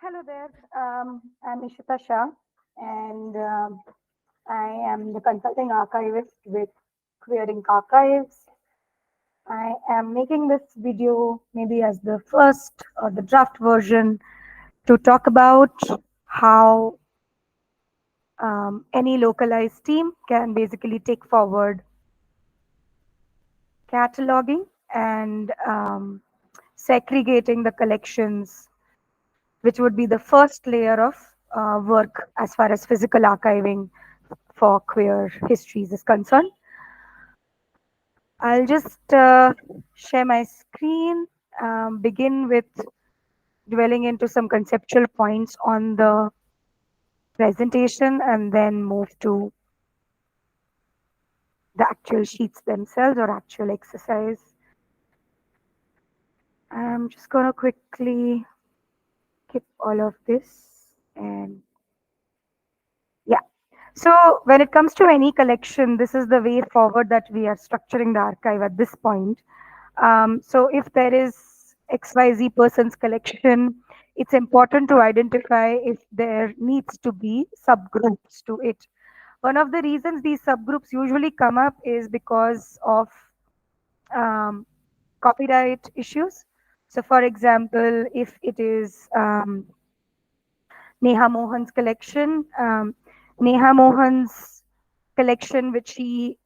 Hello there. I'm Ishita Shah, and I am the consulting archivist with Queering Archives. I am making this video maybe as the first or the draft version to talk about how any localized team can basically take forward cataloging and segregating the collections, which would be the first layer of work as far as physical archiving for queer histories is concerned. I'll just share my screen, begin with dwelling into some conceptual points on the presentation, and then move to the actual sheets themselves or actual exercise. I'm just going to quickly skip all of this and yeah. So when it comes to any collection, this is the way forward that we are structuring the archive at this point. So if there is XYZ person's collection, it's important to identify if there needs to be subgroups to it. One of the reasons these subgroups usually come up is because of um, copyright issues. So for example, if it is Neha Mohan's collection, Neha Mohan's collection, which she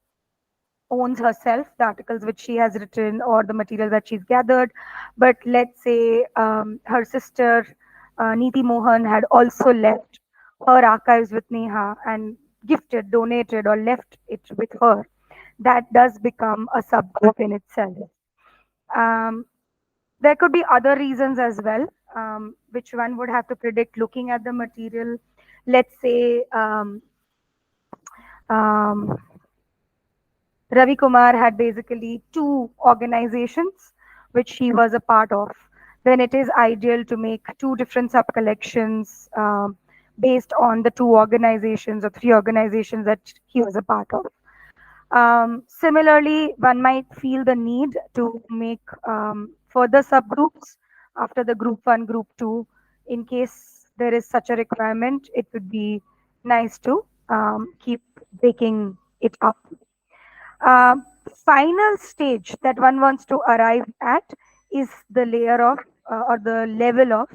owns herself, the articles which she has written or the material that she's gathered. But let's say her sister, Neeti Mohan, had also left her archives with Neha and gifted, donated, or left it with her. That does become a subgroup in itself. Um, there could be other reasons as well, which one would have to predict looking at the material. Let's say um, Ravi Kumar had basically two organizations which he was a part of. Then it is ideal to make two different sub collections based on the two organizations or three organizations that he was a part of. Similarly, one might feel the need to make further subgroups after the group one, group two. In case there is such a requirement, it would be nice to keep breaking it up. uh, Final stage that one wants to arrive at is the layer of or the level of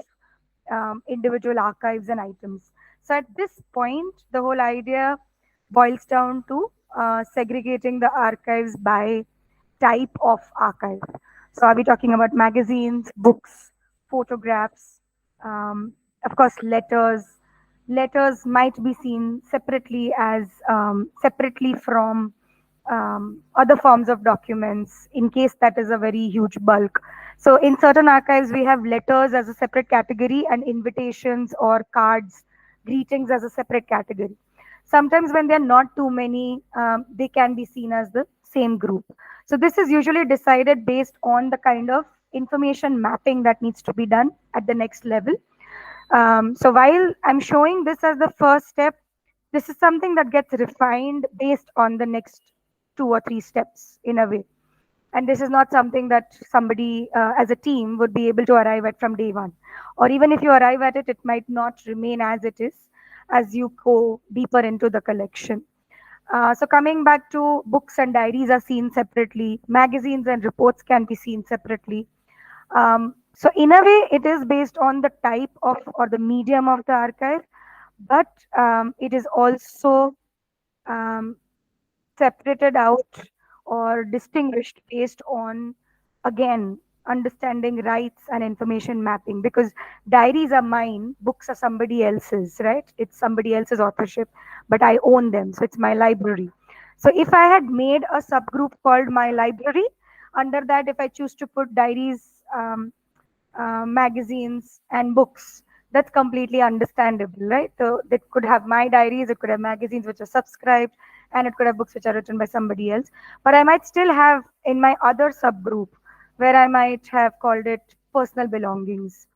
individual archives and items. So at this point, the whole idea boils down to segregating the archives by type of archive. So are we talking about magazines, books, photographs, of course, letters? Letters might be seen separately as separately from other forms of documents in case that is a very huge bulk. So in certain archives, we have letters as a separate category and invitations or cards, greetings as a separate category. Sometimes when there are not too many, they can be seen as the same group. So this is usually decided based on the kind of information mapping that needs to be done at the next level. So while I'm showing this as the first step, this is something that gets refined based on the next two or three steps in a way. And this is not something that somebody as a team would be able to arrive at from day one. Or even if you arrive at it, it might not remain as it is as you go deeper into the collection. So coming back to books and diaries are seen separately, magazines and reports can be seen separately. So in a way, it is based on the type of or the medium of the archive, but it is also um, separated out or distinguished based on, again, understanding rights and information mapping, because diaries are mine, books are somebody else's, right? It's somebody else's authorship, but I own them, so it's my library. So if I had made a subgroup called my library, under that, if I choose to put diaries, magazines and books, that's completely understandable, right? So it could have my diaries, it could have magazines which are subscribed, and it could have books which are written by somebody else. But I might still have in my other subgroup where I might have called it personal belongings.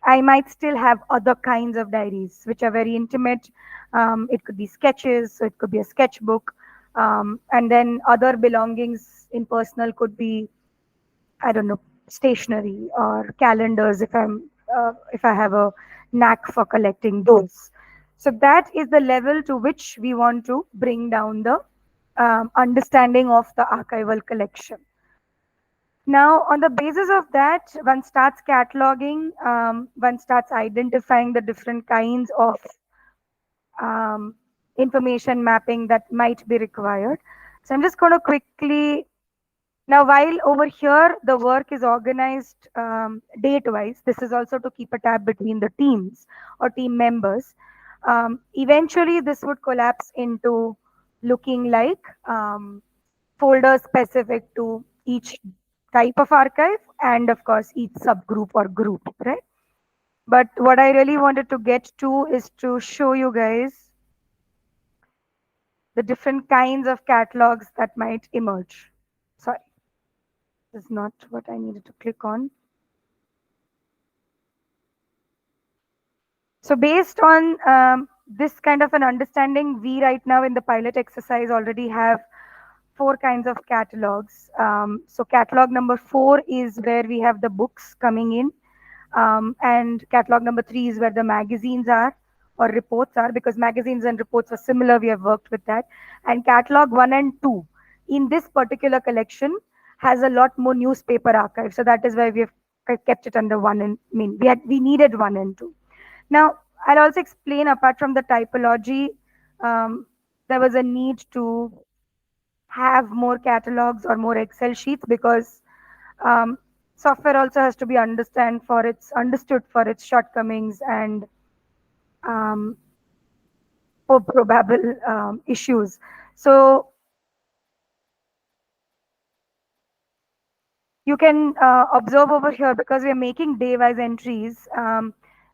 I might still have other kinds of diaries which are very intimate. It could be sketches, so it could be a sketchbook. And then other belongings in personal could be, I don't know, stationery or calendars if I have a knack for collecting those. So that is the level to which we want to bring down the understanding of the archival collection. Now, on the basis of that, one starts cataloging, one starts identifying the different kinds of um, information mapping that might be required. So I'm just going to quickly, now while over here the work is organized date wise, this is also to keep a tab between the teams or team members. Eventually this would collapse into looking like folders specific to each type of archive and of course each subgroup or group, right? But what I really wanted to get to is to show you guys the different kinds of catalogs that might emerge. Sorry, this is not what I needed to click on. So based on this kind of an understanding, we right now in the pilot exercise already have 4 kinds of catalogs. So catalog number 4 is where we have the books coming in. And catalog number 3 is where the magazines are or reports are, because magazines and reports are similar. We have worked with that. And catalog 1 and 2 in this particular collection has a lot more newspaper archive. So that is why we have kept it under 1 and we needed 1 and 2. Now, I'll also explain apart from the typology, there was a need to have more catalogs or more Excel sheets because software also has to be understood for its shortcomings and for probable issues. So you can observe over here, because we are making day-wise entries.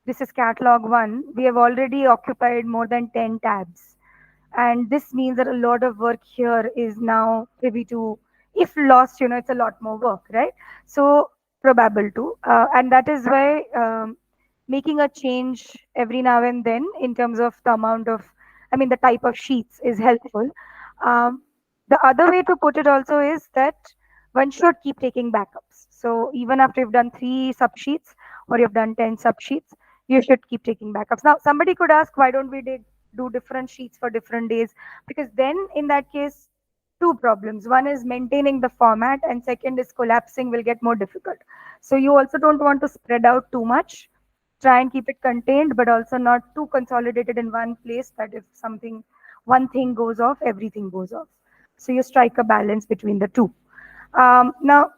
This is catalog 1. We have already occupied more than 10 tabs. And this means that a lot of work here is now privy to, if lost, it's a lot more work, right? So probable to. And that is why making a change every now and then in terms of the amount of, the type of sheets is helpful. The other way to put it also is that one should keep taking backups. So even after you've done 3 subsheets or you've done 10 subsheets, you should keep taking backups. Now, somebody could ask, why don't we do different sheets for different days? Because then in that case, 2 problems. One is maintaining the format, and second is collapsing will get more difficult. So you also don't want to spread out too much. Try and keep it contained, but also not too consolidated in one place that if one thing goes off, everything goes off. So you strike a balance between the two. Now,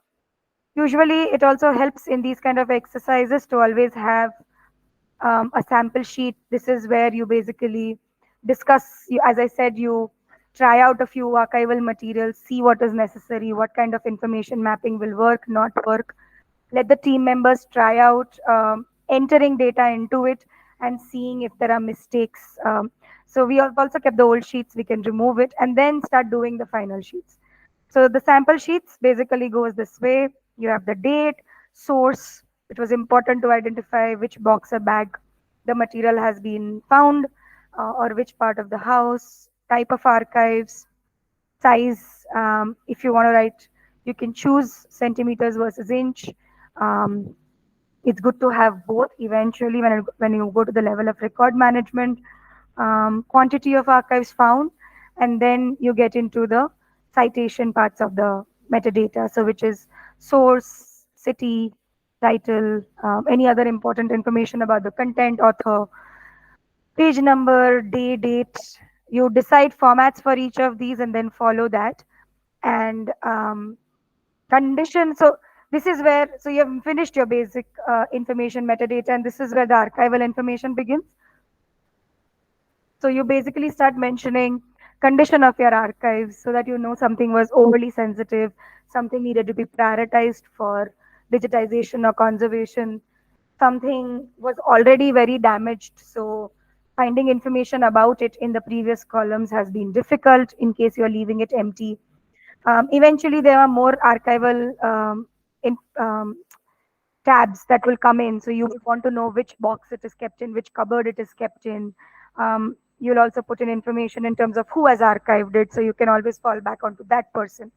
usually it also helps in these kind of exercises to always have a sample sheet. This is where you basically discuss, as I said, you try out a few archival materials, see what is necessary, what kind of information mapping will work, not work. Let the team members try out entering data into it and seeing if there are mistakes. So we have also kept the old sheets, we can remove it and then start doing the final sheets. So the sample sheets basically goes this way. You have the date, source. It was important to identify which box or bag the material has been found, or which part of the house, type of archives, size. If you want to write, you can choose centimeters versus inch. It's good to have both eventually when you go to the level of record management. Quantity of archives found, and then you get into the citation parts of the metadata, so which is source, city, title, any other important information about the content, author, page number, day, date. You decide formats for each of these and then follow that. And condition, so this is where, so you have finished your basic information metadata, and this is where the archival information begins. So you basically start mentioning condition of your archives so that you know something was overly sensitive, something needed to be prioritized for digitization or conservation, something was already very damaged. So finding information about it in the previous columns has been difficult in case you're leaving it empty. Eventually, there are more archival tabs that will come in. So you will want to know which box it is kept in, which cupboard it is kept in. You'll also put in information in terms of who has archived it. So you can always fall back onto that person.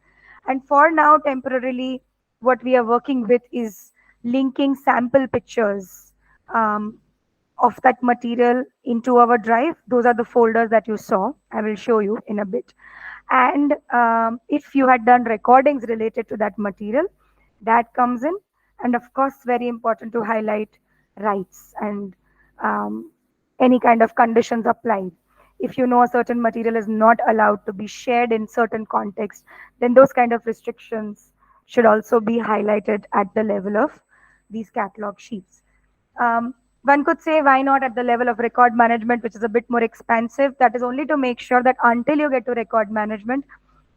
And for now, temporarily, what we are working with is linking sample pictures of that material into our drive. Those are the folders that you saw. I will show you in a bit. And if you had done recordings related to that material, that comes in. And of course, very important to highlight rights and um, any kind of conditions applied. If you know a certain material is not allowed to be shared in certain contexts, then those kind of restrictions should also be highlighted at the level of these catalog sheets. One could say, why not at the level of record management, which is a bit more expansive? That is only to make sure that until you get to record management,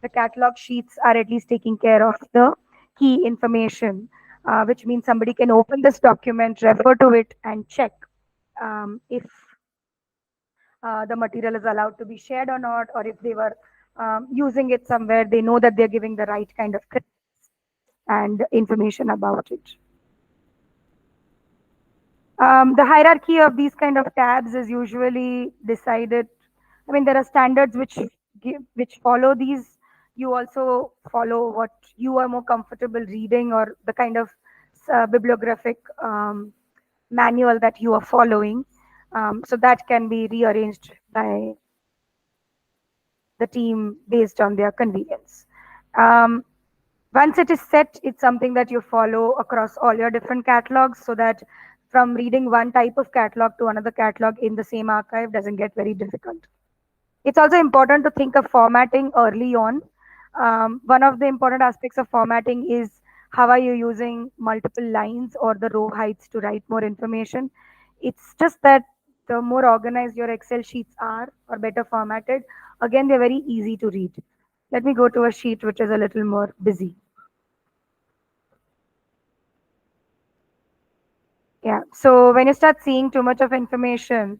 the catalog sheets are at least taking care of the key information, which means somebody can open this document, refer to it, and check if the material is allowed to be shared or not, or if they were using it somewhere, they know that they're giving the right kind of credits and information about it. The hierarchy of these kind of tabs is usually decided. I mean, there are standards which follow these. You also follow what you are more comfortable reading, or the kind of bibliographic manual that you are following. So that can be rearranged by the team based on their convenience. Um, Once it is set, it's something that you follow across all your different catalogs, so that from reading one type of catalog to another catalog in the same archive doesn't get very difficult. It's also important to think of formatting early on. One of the important aspects of formatting is how are you using multiple lines or the row heights to write more information. It's just that the more organized your Excel sheets are or better formatted, again, they're very easy to read. Let me go to a sheet which is a little more busy. Yeah. So when you start seeing too much of information,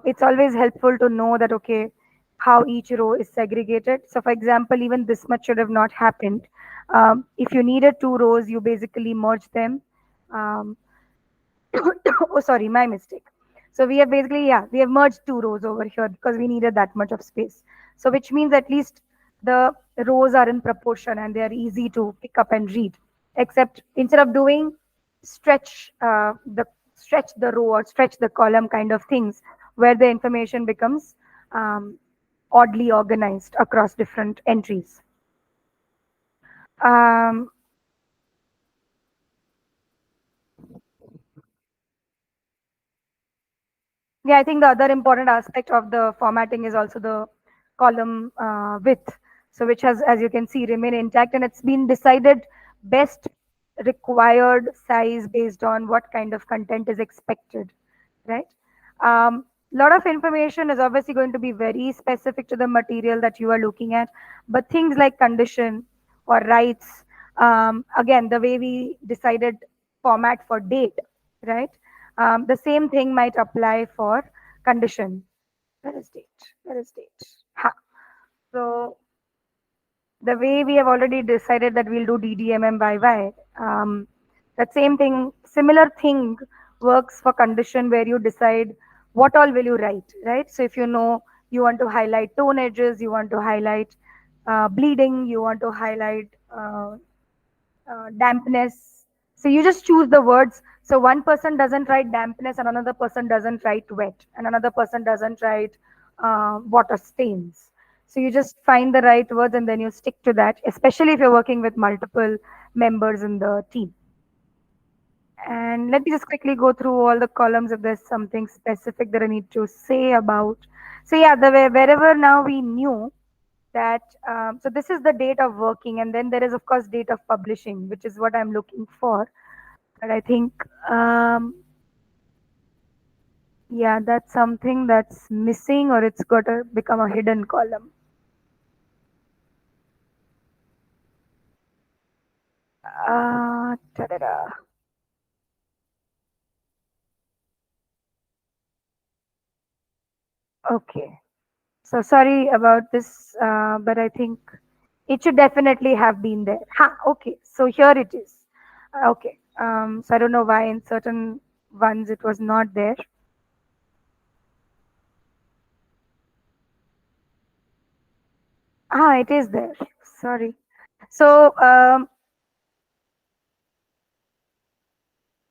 it's always helpful to know that, okay, how each row is segregated. So for example, even this much should have not happened. If you needed two rows, you basically merge them. Um, oh, sorry, my mistake. So we have basically, yeah, we have merged two rows over here because we needed that much of space. So which means at least the rows are in proportion and they are easy to pick up and read. Except instead of doing stretch stretch the row or stretch the column kind of things, where the information becomes oddly organized across different entries. Um, Yeah, I think the other important aspect of the formatting is also the column width. So which has, as you can see, remain intact, and it's been decided best required size based on what kind of content is expected, right? Lot of information is obviously going to be very specific to the material that you are looking at, but things like condition or rights, again, the way we decided format for date, right? The same thing might apply for condition. Where is date? Where is date? Ha. So the way we have already decided that we'll do DDMMYY, that same thing, similar thing works for condition where you decide what all will you write, right? So if you know you want to highlight tone edges, you want to highlight bleeding, you want to highlight dampness. So you just choose the words. So one person doesn't write dampness, and another person doesn't write wet, and another person doesn't write water stains. So you just find the right words and then you stick to that, especially if you're working with multiple members in the team. And let me just quickly go through all the columns if there's something specific that I need to say about. So yeah, the way wherever now we knew that, so this is the date of working, and then there is of course date of publishing, which is what I'm looking for. But I think, yeah, that's something that's missing, or it's got to become a hidden column. Ta-da-da. Okay. So sorry about this, but I think it should definitely have been there. Ha, okay. So here it is. Okay. So I don't know why in certain ones it was not there. Ah, it is there. Sorry. So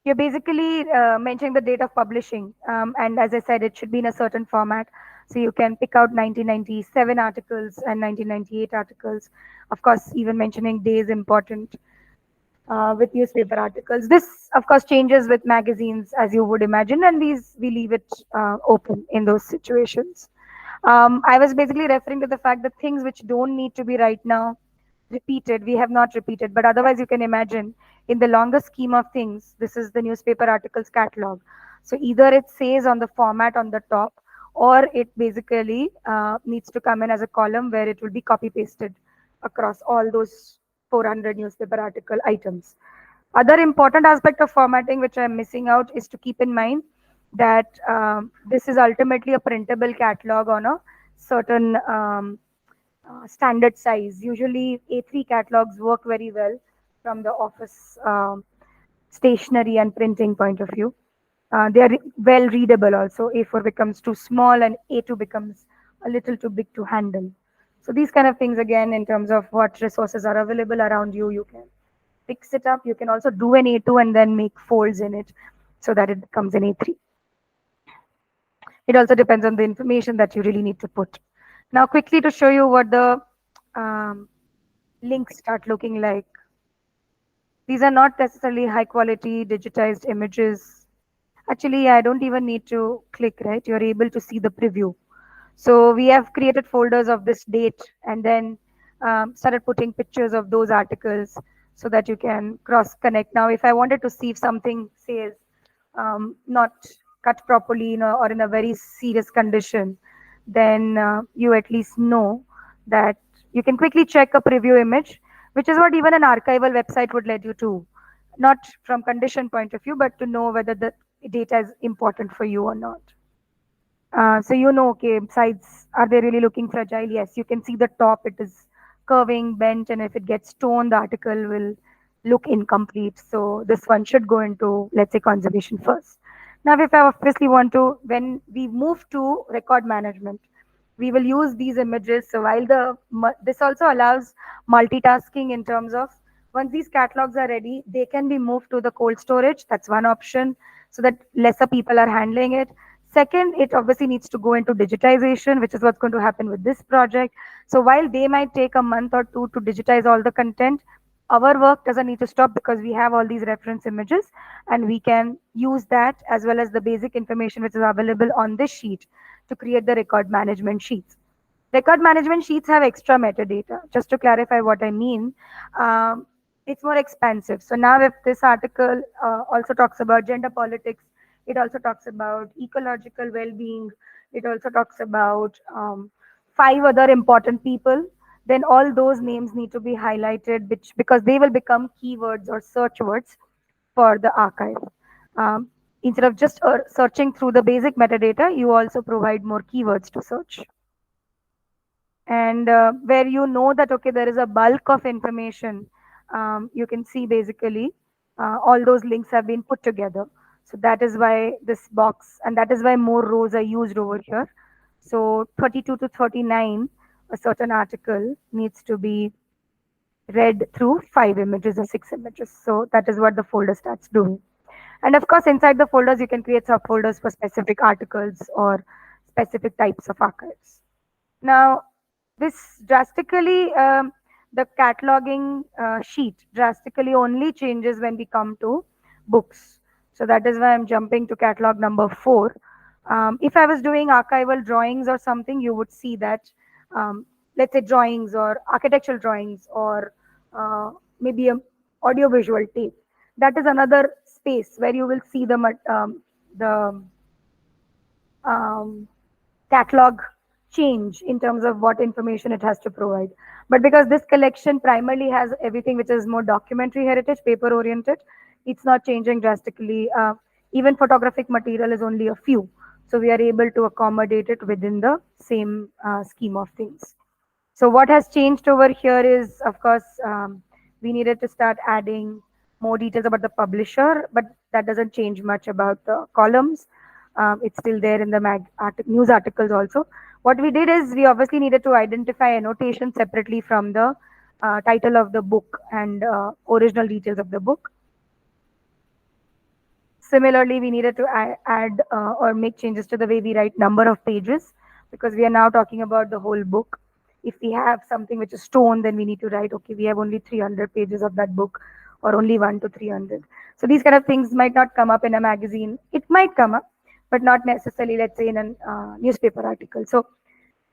You're basically mentioning the date of publishing. And as I said, it should be in a certain format. So you can pick out 1997 articles and 1998 articles. Of course, even mentioning day is important with newspaper articles. This, of course, changes with magazines, as you would imagine, and these we leave it open in those situations. I was basically referring to the fact that things which don't need to be right now repeated, we have not repeated. But otherwise, you can imagine in the longer scheme of things, this is the newspaper articles catalog. So either it says on the format on the top, or it basically needs to come in as a column where it will be copy pasted across all those 400 newspaper article items. Other important aspect of formatting which I'm missing out is to keep in mind that this is ultimately a printable catalog on a certain standard size. Usually A3 catalogs work very well from the office stationery and printing point of view. They are well readable also. A4 becomes too small and A2 becomes a little too big to handle. So these kind of things, again, in terms of what resources are available around you, you can fix it up. You can also do an A2 and then make folds in it so that it becomes an A3. It also depends on the information that you really need to put. Now, quickly to show you what the um, links start looking like. These are not necessarily high quality digitized images. Actually, I don't even need to click, right? You're able to see the preview. So we have created folders of this date and then started putting pictures of those articles so that you can cross connect. Now, if I wanted to see if something says not cut properly, or in a very serious condition, then you at least know that you can quickly check a preview image, which is what even an archival website would let you do. Not from condition point of view, but to know whether the data is important for you or not. So okay, sides, are they really looking fragile? Yes, you can see the top, it is curving, bent, and if it gets torn, the article will look incomplete. So this one should go into, let's say, conservation first. Now, if I obviously want to, when we move to record management, we will use these images. So while this also allows multitasking in terms of once these catalogs are ready, they can be moved to the cold storage. That's one option so that lesser people are handling it. Second, it obviously needs to go into digitization, which is what's going to happen with this project. So while they might take a month or two to digitize all the content, our work doesn't need to stop because we have all these reference images and we can use that as well as the basic information which is available on this sheet to create the record management sheets. Record management sheets have extra metadata. Just to clarify what I mean, it's more expansive. So now if this article also talks about gender politics, it also talks about ecological well-being, it also talks about 5 other important people, then all those names need to be highlighted because they will become keywords or search words for the archive. Um, Instead of just searching through the basic metadata, you also provide more keywords to search. And where you know that, okay, there is a bulk of information, you can see basically all those links have been put together. So that is why this box, and that is why more rows are used over here. So 32 to 39, a certain article needs to be read through 5 images or 6 images. So that is what the folder starts doing. And of course, inside the folders, you can create subfolders for specific articles or specific types of archives. Now, this drastically, the cataloging sheet drastically only changes when we come to books. So that is why I'm jumping to catalog number 4. If I was doing archival drawings or something, you would see that, let's say drawings or architectural drawings or maybe a audiovisual tape. That is another space where you will see the catalog change in terms of what information it has to provide. But because this collection primarily has everything which is more documentary heritage, paper oriented, it's not changing drastically. Even photographic material is only a few. So we are able to accommodate it within the same scheme of things. So what has changed over here is, of course, we needed to start adding more details about the publisher, but that doesn't change much about the columns. It's still there in the news articles also. What we did is we obviously needed to identify annotation separately from the title of the book and original details of the book. Similarly, we needed to add or make changes to the way we write number of pages, because we are now talking about the whole book. If we have something which is stone, then we need to write, okay, we have only 300 pages of that book, or only 1 to 300. So these kind of things might not come up in a magazine. It might come up, but not necessarily, let's say, in a newspaper article. So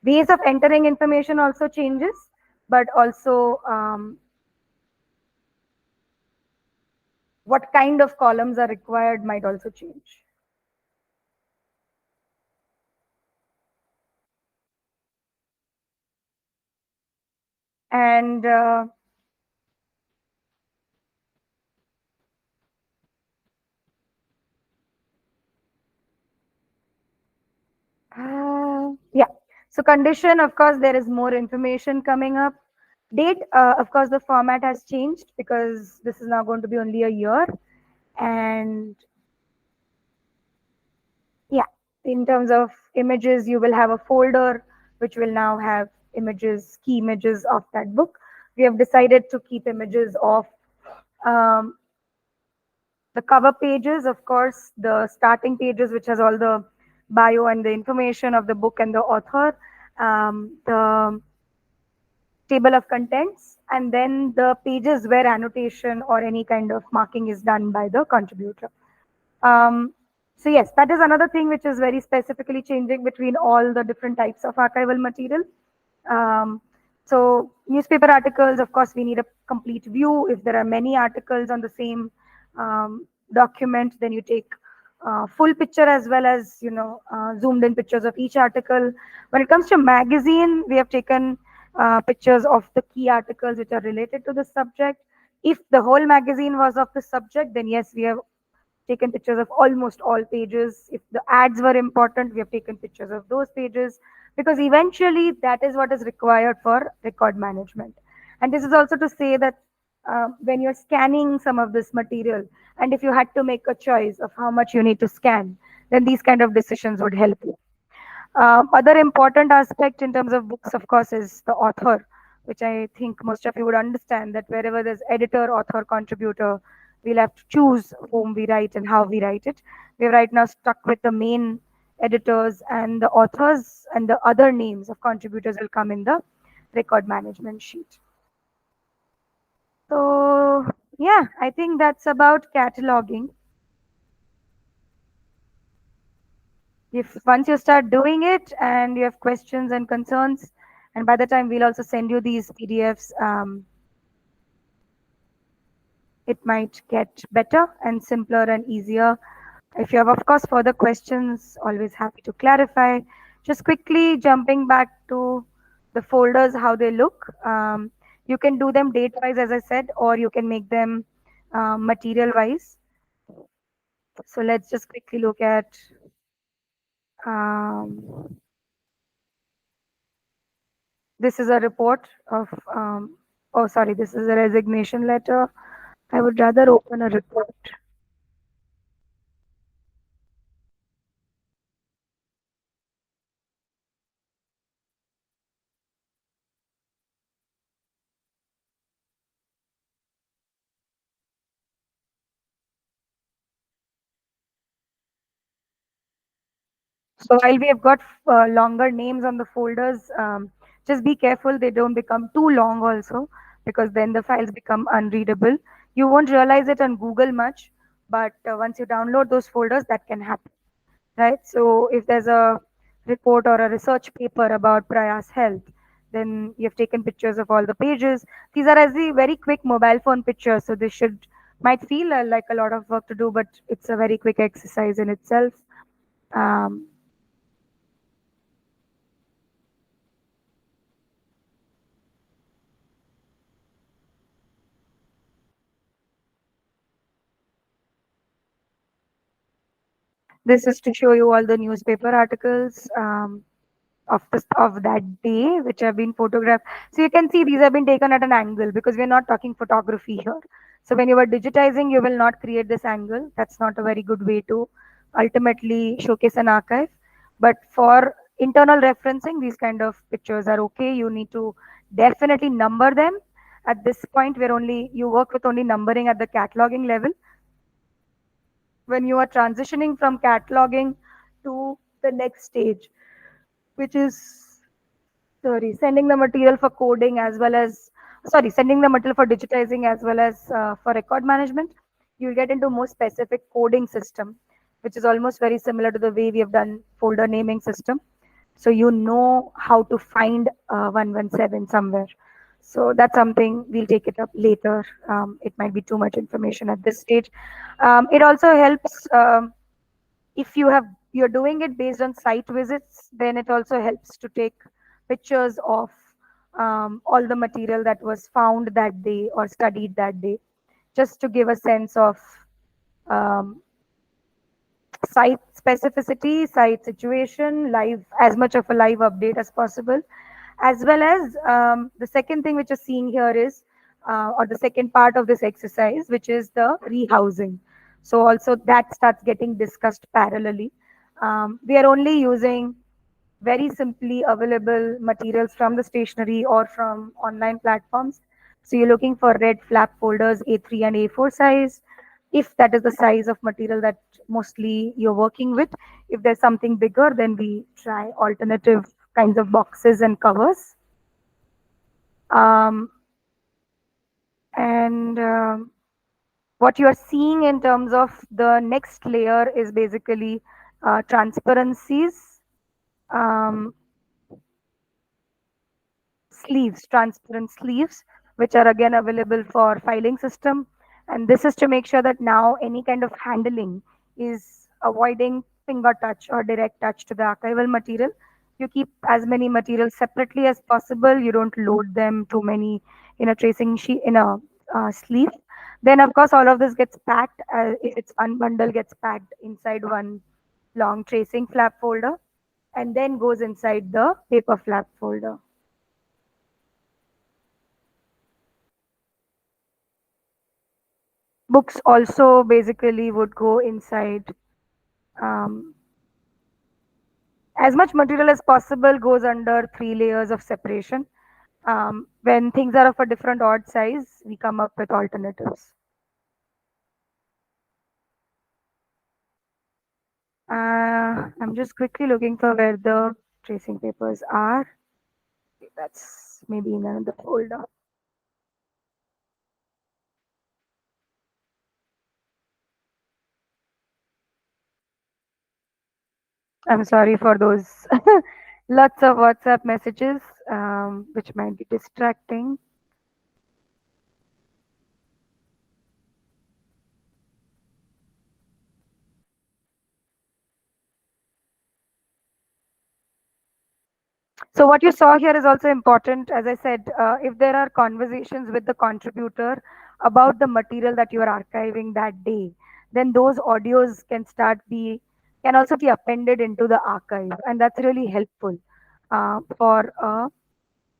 ways of entering information also changes, but also what kind of columns are required might also change. And yeah. So condition, of course, there is more information coming up. Date, of course, the format has changed because this is now going to be only a year. And yeah, in terms of images, you will have a folder which will now have images, key images of that book. We have decided to keep images of um, the cover pages, of course, the starting pages, which has all the bio and the information of the book and the author, the table of contents, and then the pages where annotation or any kind of marking is done by the contributor. Um, so yes, that is another thing which is very specifically changing between all the different types of archival material. Um, so newspaper articles, of course, we need a complete view. If there are many articles on the same document, then you take full picture as well as zoomed in pictures of each article. When it comes to magazine, we have taken pictures of the key articles which are related to the subject. If the whole magazine was of the subject, then yes, we have taken pictures of almost all pages. If the ads were important, we have taken pictures of those pages, because eventually that is what is required for record management. And this is also to say that when you're scanning some of this material, and if you had to make a choice of how much you need to scan, then these kind of decisions would help you. Other important aspect in terms of books, of course, is the author, which I think most of you would understand that wherever there's editor, author, contributor, we'll have to choose whom we write and how we write it. We're right now stuck with the main editors, and the authors and the other names of contributors will come in the record management sheet. So, yeah, I think that's about cataloging. If once you start doing it and you have questions and concerns, and by the time we'll also send you these PDFs, it might get better and simpler and easier. If you have, of course, further questions, always happy to clarify. Just quickly jumping back to the folders, how they look. You can do them date wise, as I said, or you can make them material wise. So let's just quickly look at um, this is a report of, oh, sorry, this is a resignation letter. I would rather open a report. So while we have got longer names on the folders, just be careful they don't become too long also, because then the files become unreadable. You won't realize it on Google much, but once you download those folders, that can happen, right? So if there's a report or a research paper about Prayas Health, then you've taken pictures of all the pages. These are as the very quick mobile phone pictures, so this should might feel like a lot of work to do, but it's a very quick exercise in itself. Um, This is to show you all the newspaper articles of that day, which have been photographed. So you can see these have been taken at an angle, because we're not talking photography here. So when you are digitizing, you will not create this angle. That's not a very good way to ultimately showcase an archive. But for internal referencing, these kind of pictures are okay. You need to definitely number them. At this point, where only you work with only numbering at the cataloging level. when you are transitioning from cataloging to the next stage, which is sorry, sending the material for coding as well as sorry, sending the material for digitizing as well as for record management, you'll get into more specific coding system, which is almost very similar to the way we have done folder naming system. So you know how to find 117 somewhere. So that's something we'll take it up later. It might be too much information at this stage. It also helps if you're doing it based on site visits, then it also helps to take pictures of all the material that was found that day or studied that day, just to give a sense of um, site specificity, site situation, live, as much of a live update as possible, as well as the second thing which you're seeing here is, or the second part of this exercise, which is the rehousing. So also that starts getting discussed parallelly. We are only using very simply available materials from the stationery or from online platforms. So you're looking for red flap folders, A3 and A4 size, if that is the size of material that mostly you're working with. If there's something bigger, then we try alternative kinds of boxes and covers. Um, and what you are seeing in terms of the next layer is basically transparencies. Um, Sleeves, transparent sleeves, which are again available for filing system. And this is to make sure that now any kind of handling is avoiding finger touch or direct touch to the archival material. You keep as many materials separately as possible. You don't load them too many in a tracing sheet in a sleeve. Then of course all of this gets packed. If it's one bundle, gets packed inside one long tracing flap folder, and then goes inside the paper flap folder. Books also basically would go inside. Um, as much material as possible goes under 3 layers of separation. When things are of a different odd size, we come up with alternatives. I'm just quickly looking for where the tracing papers are. That's maybe in another folder. I'm sorry for those lots of WhatsApp messages, which might be distracting. So what you saw here is also important. As I said, if there are conversations with the contributor about the material that you are archiving that day, then those audios can also be appended into the archive, and that's really helpful for a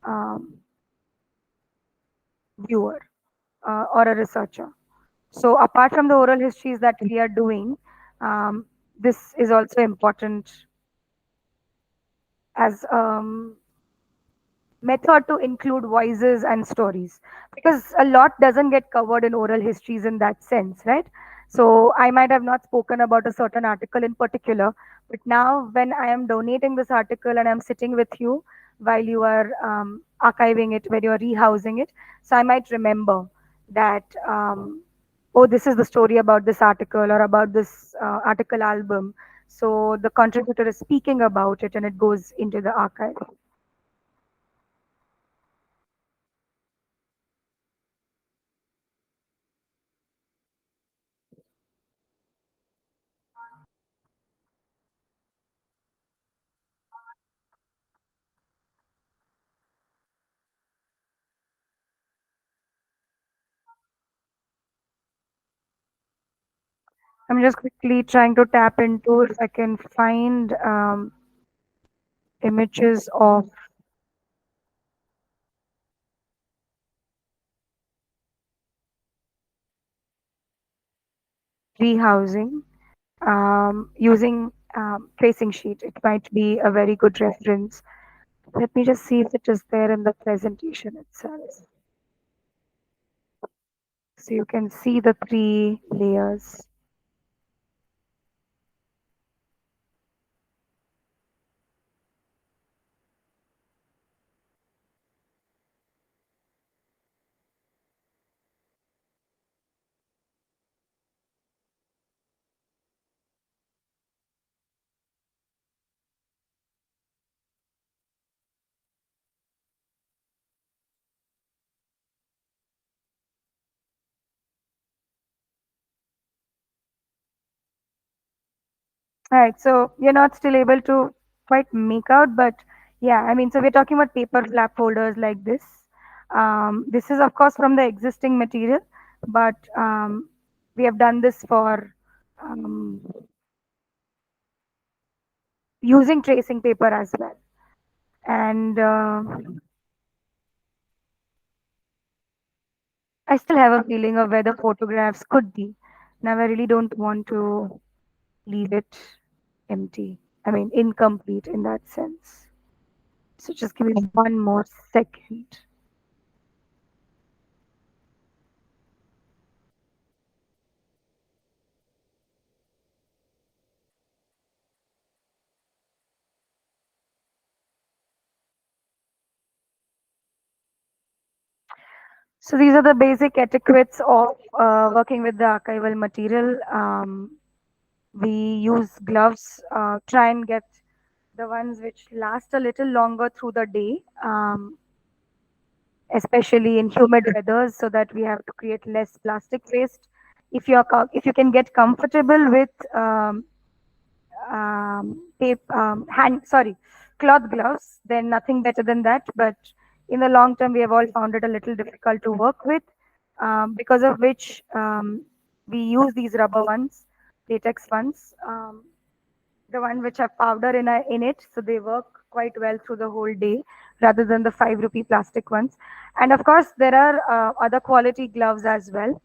um, viewer or a researcher. So apart from the oral histories that we are doing, this is also important as method to include voices and stories, because a lot doesn't get covered in oral histories in that sense, right? So I might have not spoken about a certain article in particular, but now when I am donating this article and I'm sitting with you while you are archiving it, when you're rehousing it, so I might remember that oh, this is the story about this article or about this article album. So the contributor is speaking about it and it goes into the archive. I'm just quickly trying to tap into if I can find images of rehousing using tracing sheet. It might be a very good reference. Let me just see if it is there in the presentation itself. So you can see the 3 layers. Right. So you're not still able to quite make out, but yeah, I mean, so we're talking about paper flap folders like this. This is, of course, from the existing material, but we have done this for um, using tracing paper as well. And I still have a feeling of where the photographs could be. Now, I really don't want to leave it empty. I mean, incomplete in that sense. So just give me one more second. So these are the basic etiquettes of working with the archival material. We use gloves, try and get the ones which last a little longer through the day, especially in humid weathers, so that we have to create less plastic waste. If you can get comfortable with cloth gloves, then nothing better than that. But in the long term, we have all found it a little difficult to work with, because of which we use these rubber ones, latex ones, the one which have powder in it, so they work quite well through the whole day, rather than the 5 rupee plastic ones. And of course, there are other quality gloves as well,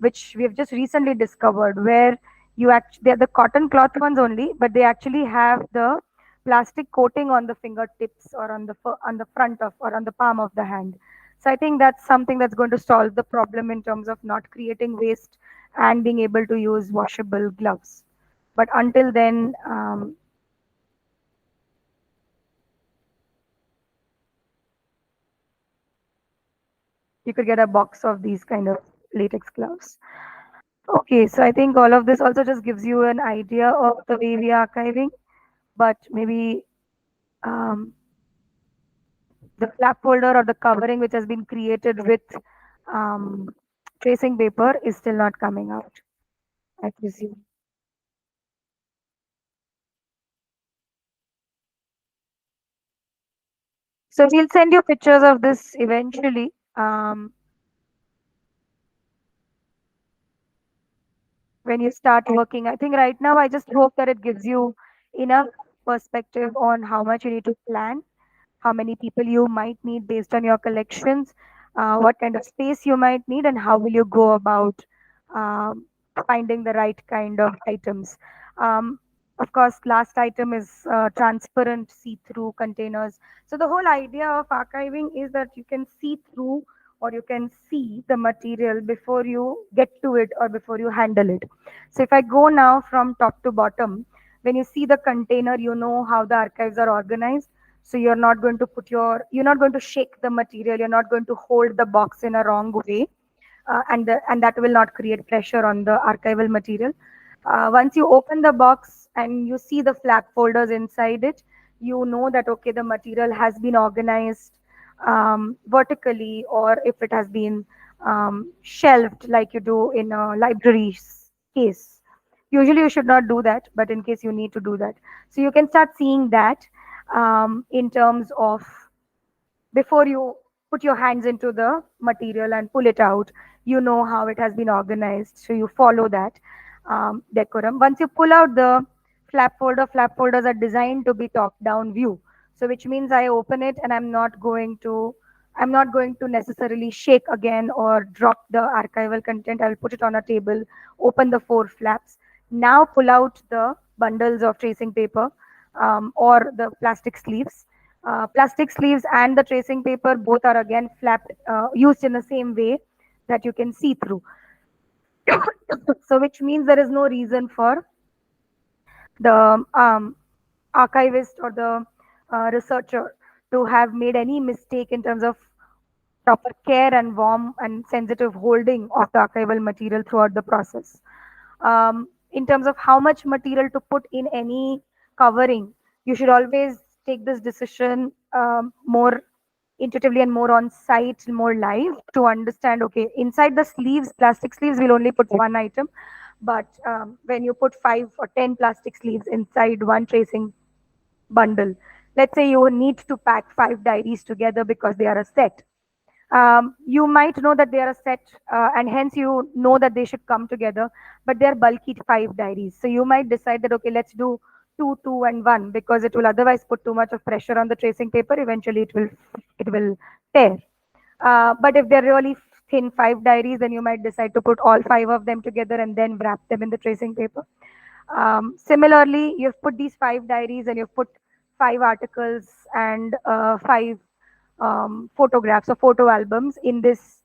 which we have just recently discovered, where they're the cotton cloth ones only, but they actually have the plastic coating on the fingertips, or on the front of, or on the palm of the hand. So I think that's something that's going to solve the problem in terms of not creating waste and being able to use washable gloves. But until then, you could get a box of these kind of latex gloves. Okay, so I think all of this also just gives you an idea of the way we are archiving, but maybe um, the flap folder or the covering which has been created with um, tracing paper is still not coming out, I presume. So we'll send you pictures of this eventually. When you start working. I think right now I just hope that it gives you enough perspective on how much you need to plan, how many people you might need based on your collections, what kind of space you might need, and how will you go about um, finding the right kind of items. Um, of course, last item is transparent see-through containers. So the whole idea of archiving is that you can see through, or you can see the material before you get to it or before you handle it. So if I go now from top to bottom, when you see the container, you know how the archives are organized. So you're not going to shake the material, you're not going to hold the box in a wrong way, and that will not create pressure on the archival material. Once you open the box and you see the flap folders inside it, you know that okay, the material has been organized vertically, or if it has been shelved like you do in a library case. Usually you should not do that, but in case you need to do that, so you can start seeing that in terms of, before you put your hands into the material and pull it out, you know how it has been organized, so you follow that decorum. Once you pull out the flap folders are designed to be top down view, so which means I open it and I'm not going to necessarily shake again or drop the archival content. I'll put it on a table, open the four flaps, now pull out the bundles of tracing paper, or the plastic sleeves. Plastic sleeves and the tracing paper both are again flapped, used in the same way that you can see through. So, which means there is no reason for the archivist or the researcher to have made any mistake in terms of proper care and warm and sensitive holding of the archival material throughout the process. In terms of how much material to put in any covering, you should always take this decision more intuitively and more on site, more live, to understand okay, inside the sleeves, plastic sleeves, we'll only put one item, But when you put 5 or 10 plastic sleeves inside one tracing bundle, let's say you need to pack 5 diaries together because they are a set. You might know that they are a set, and hence you know that they should come together, but they're bulky 5 diaries. So you might decide that, okay, let's do two, two, and one, because it will otherwise put too much of pressure on the tracing paper. Eventually, it will tear. But if they're really thin 5 diaries, then you might decide to put all 5 of them together and then wrap them in the tracing paper. Similarly, you've put these 5 diaries and you've put 5 articles and 5 photographs or photo albums in this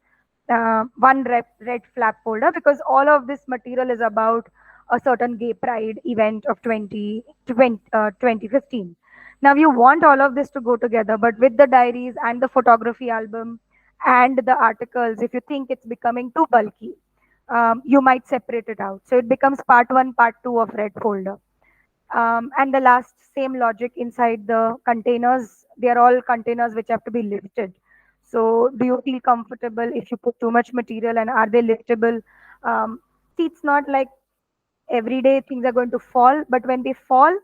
one red flap folder, because all of this material is about a certain gay pride event of 2015. Now you want all of this to go together, but with the diaries and the photography album and the articles, if you think it's becoming too bulky, you might separate it out. So it becomes part one, part two of red folder. And the last, same logic inside the containers. They are all containers which have to be lifted. So do you feel comfortable if you put too much material, and are they liftable? See, it's not like every day things are going to fall, but when they fall,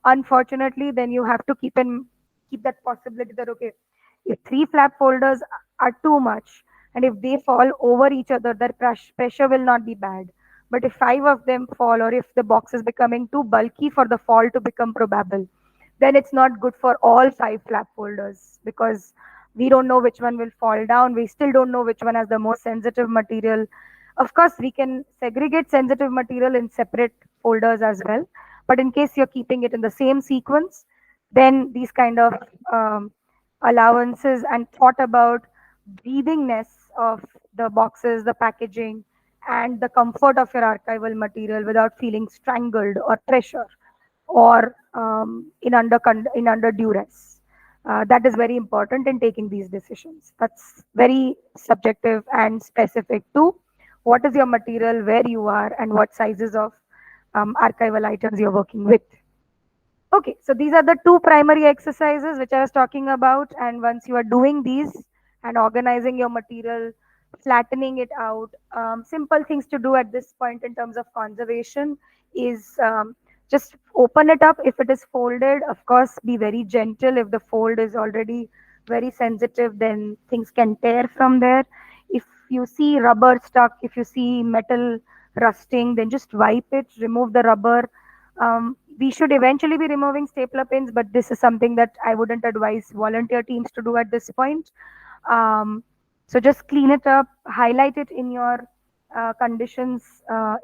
unfortunately, then you have to keep that possibility that, okay, if 3 flap folders are too much, and if they fall over each other, their pressure will not be bad. But if 5 of them fall, or if the box is becoming too bulky for the fall to become probable, then it's not good for all 5 flap folders, because we don't know which one will fall down. We still don't know which one has the most sensitive material. Of course, we can segregate sensitive material in separate folders as well. But in case you're keeping it in the same sequence, then these kind of allowances and thought about breathingness of the boxes, the packaging, and the comfort of your archival material without feeling strangled or pressure or in under duress. That is very important in taking these decisions. That's very subjective and specific to what is your material, where you are, and what sizes of archival items you're working with. Okay, so these are the two primary exercises which I was talking about. And once you are doing these and organizing your material, flattening it out, simple things to do at this point in terms of conservation is just open it up. If it is folded, of course, be very gentle. If the fold is already very sensitive, then things can tear from there. If you see rubber stuck, if you see metal rusting, then just wipe it, remove the rubber. We should eventually be removing stapler pins, but this is something that I wouldn't advise volunteer teams to do at this point. Um, so just clean it up, highlight it in your conditions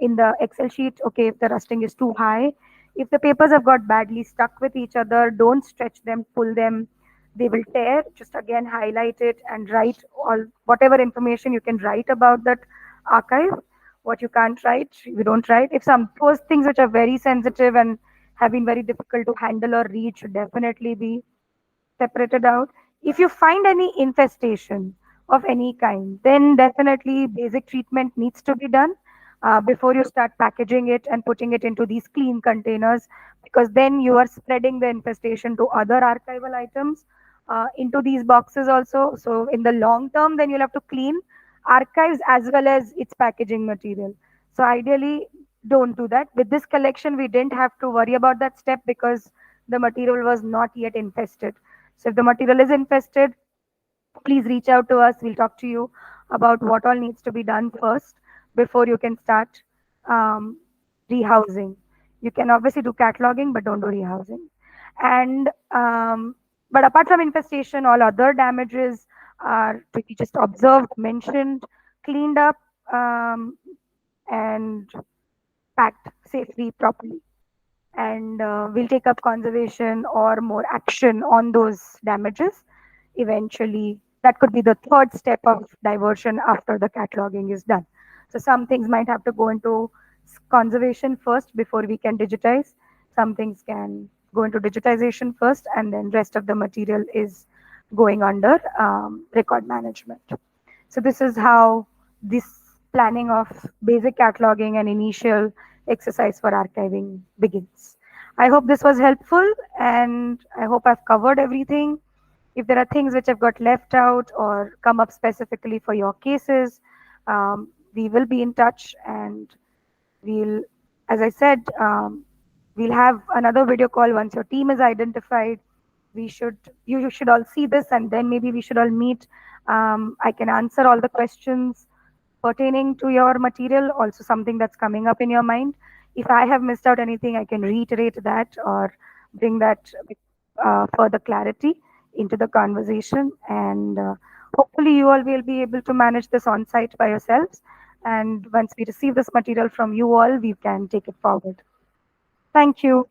in the Excel sheet. Okay, if the rusting is too high, if the papers have got badly stuck with each other, don't stretch them, pull them. They will tear. Just again highlight it and write all whatever information you can write about that archive. What you can't write, you don't write. If some those things which are very sensitive and have been very difficult to handle or read should definitely be separated out. If you find any infestation of any kind, then definitely basic treatment needs to be done before you start packaging it and putting it into these clean containers, because then you are spreading the infestation to other archival items into these boxes also. So in the long term, then you'll have to clean archives as well as its packaging material. So ideally, don't do that. With this collection, we didn't have to worry about that step because the material was not yet infested. So if the material is infested, please reach out to us. We'll talk to you about what all needs to be done first before you can start um, rehousing. You can obviously do cataloging, but don't do rehousing. And but apart from infestation, all other damages are to be just observed, mentioned, cleaned up, um, and packed safely, properly. And we'll take up conservation or more action on those damages eventually. That could be the third step of diversion after the cataloging is done. So some things might have to go into conservation first before we can digitize. Some things can go into digitization first, and then rest of the material is going under record management. So this is how this planning of basic cataloging and initial exercise for archiving begins. I hope this was helpful, and I hope I've covered everything. If there are things which have got left out or come up specifically for your cases, we will be in touch and We'll, as I said, we'll have another video call once your team is identified. We should, you should all see this, and then maybe we should all meet. I can answer all the questions pertaining to your material, also something that's coming up in your mind. If I have missed out anything, I can reiterate that or bring that with further clarity into the conversation. And hopefully, you all will be able to manage this on site by yourselves. And once we receive this material from you all, we can take it forward. Thank you.